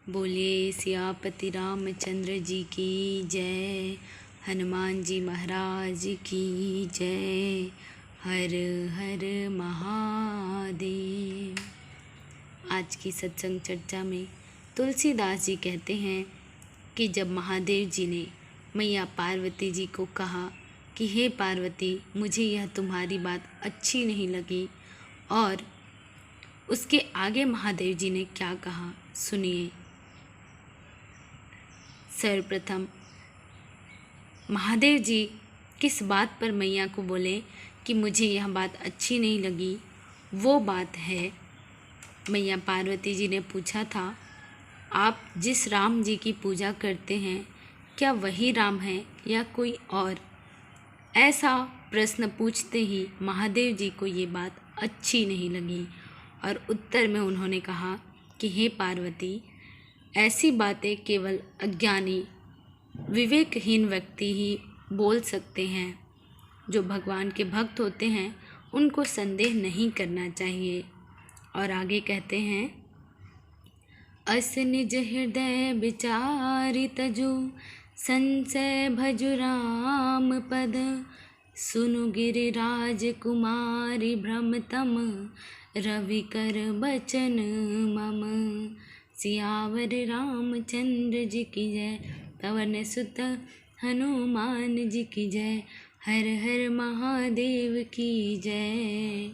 बोलिए सियापति रामचंद्र जी की जय, हनुमान जी महाराज की जय। हर हर महादेव। आज की सत्संग चर्चा में तुलसीदास जी कहते हैं कि जब महादेव जी ने मैया पार्वती जी को कहा कि हे पार्वती, मुझे यह तुम्हारी बात अच्छी नहीं लगी, और उसके आगे महादेव जी ने क्या कहा सुनिए। सर्वप्रथम महादेव जी किस बात पर मैया को बोले कि मुझे यह बात अच्छी नहीं लगी, वो बात है मैया पार्वती जी ने पूछा था, आप जिस राम जी की पूजा करते हैं क्या वही राम हैं या कोई और? ऐसा प्रश्न पूछते ही महादेव जी को ये बात अच्छी नहीं लगी और उत्तर में उन्होंने कहा कि हे पार्वती, ऐसी बातें केवल अज्ञानी विवेकहीन व्यक्ति ही बोल सकते हैं। जो भगवान के भक्त होते हैं उनको संदेह नहीं करना चाहिए। और आगे कहते हैं, अस निज हृदय विचारि तजु संशय भजु राम पद, सुनु गिरिराज कुमारी भ्रमतम रवि कर बचन मम। सियावर रामचंद्र जी की जय, पवन सुत हनुमान जी की जय, हर हर महादेव की जय।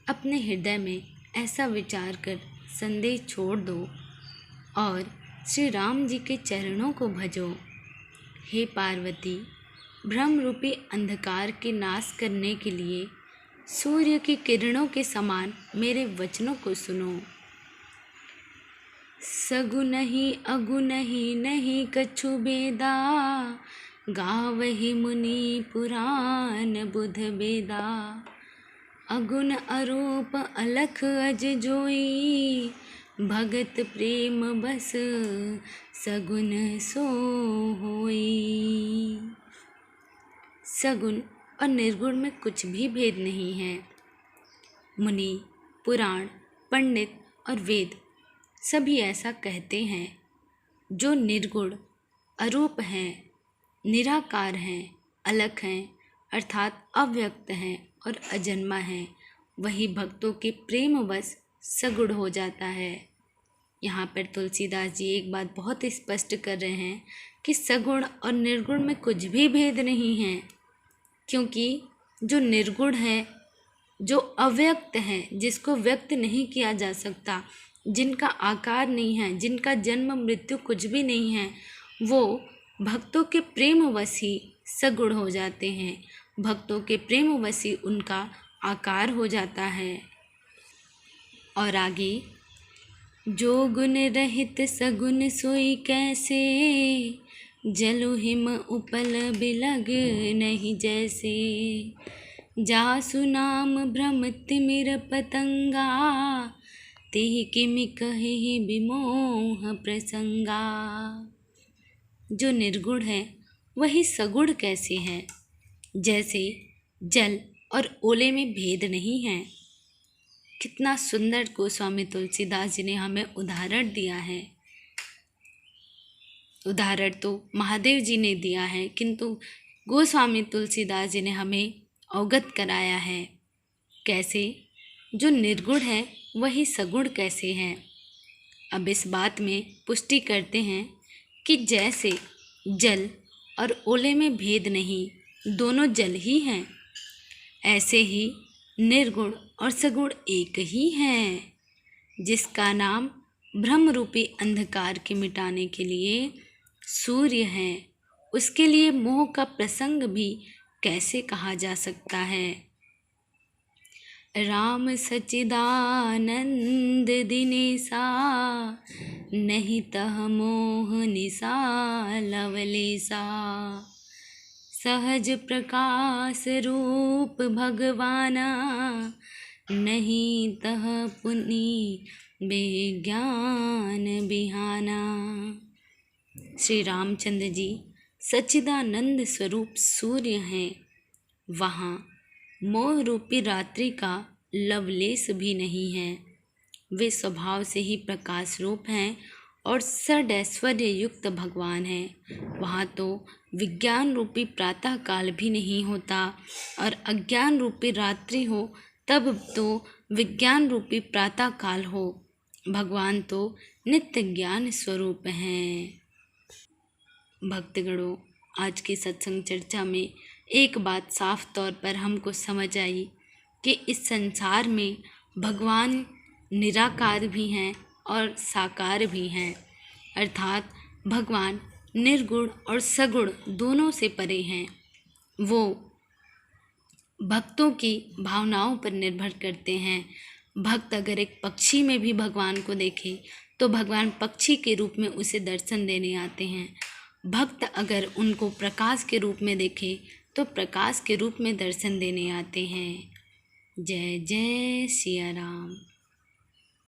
अपने हृदय में ऐसा विचार कर संदेह छोड़ दो और श्री राम जी के चरणों को भजो। हे पार्वती, भ्रम रूपी अंधकार के नाश करने के लिए सूर्य की किरणों के समान मेरे वचनों को सुनो। सगुन ही अगुन ही नहीं कछु बेदा, गावहि मुनि पुराण बुध बेदा। अगुन अरूप अलख अज जोई, भगत प्रेम बस सगुन सो होई। सगुन और निर्गुण में कुछ भी भेद नहीं है। मुनि, पुराण, पंडित और वेद सभी ऐसा कहते हैं। जो निर्गुण, अरूप हैं, निराकार हैं, अलख हैं, अर्थात अव्यक्त हैं और अजन्मा है, वही भक्तों के प्रेमवश सगुण हो जाता है। यहाँ पर तुलसीदास जी एक बात बहुत स्पष्ट कर रहे हैं कि सगुण और निर्गुण में कुछ भी भेद नहीं है, क्योंकि जो निर्गुण है, जो अव्यक्त है, जिसको व्यक्त नहीं किया जा सकता, जिनका आकार नहीं है, जिनका जन्म मृत्यु कुछ भी नहीं है, वो भक्तों के प्रेमवश ही सगुण हो जाते हैं। भक्तों के प्रेमवश ही उनका आकार हो जाता है। और आगे, जो गुण रहित सगुन सोई कैसे, जलु हिम उपल बिलग नहीं जैसे। जासु नाम भ्रम तिमिर पतंगा, तेहि किमि कहि विमोह प्रसंगा। जो निर्गुण है वही सगुण कैसे है, जैसे जल और ओले में भेद नहीं है। कितना सुंदर गोस्वामी तुलसीदास जी ने हमें उदाहरण दिया है। उदाहरण तो महादेव जी ने दिया है, किंतु गोस्वामी तुलसीदास जी ने हमें अवगत कराया है। कैसे? जो निर्गुण है वही सगुण कैसे है। अब इस बात में पुष्टि करते हैं कि जैसे जल और ओले में भेद नहीं, दोनों जल ही हैं, ऐसे ही निर्गुण और सगुण एक ही हैं, जिसका नाम भ्रम रूपी अंधकार के मिटाने के लिए सूर्य है। उसके लिए मोह का प्रसंग भी कैसे कहा जा सकता है। राम सच्चिदानंद दिनेसा, नहीं तह मोह निसा लवलेसा। सहज प्रकाश रूप भगवाना, नहीं तह पुनि विज्ञान बिहाना। श्री रामचंद्र जी सच्चिदानंद स्वरूप सूर्य हैं। वहाँ मोह रूपी रात्रि का लवलेश भी नहीं है। वे स्वभाव से ही प्रकाश रूप हैं और षडैश्वर्य युक्त भगवान है, वहाँ तो विज्ञान रूपी प्रातः काल भी नहीं होता, और अज्ञान रूपी रात्रि हो तब तो विज्ञान रूपी प्रातः काल हो। भगवान तो नित्य ज्ञान स्वरूप हैं। भक्तगणों, आज की सत्संग चर्चा में एक बात साफ तौर पर हमको समझ आई कि इस संसार में भगवान निराकार भी हैं और साकार भी हैं, अर्थात भगवान निर्गुण और सगुण दोनों से परे हैं। वो भक्तों की भावनाओं पर निर्भर करते हैं। भक्त अगर एक पक्षी में भी भगवान को देखे तो भगवान पक्षी के रूप में उसे दर्शन देने आते हैं। भक्त अगर उनको प्रकाश के रूप में देखे तो प्रकाश के रूप में दर्शन देने आते हैं। जय जय सिया राम।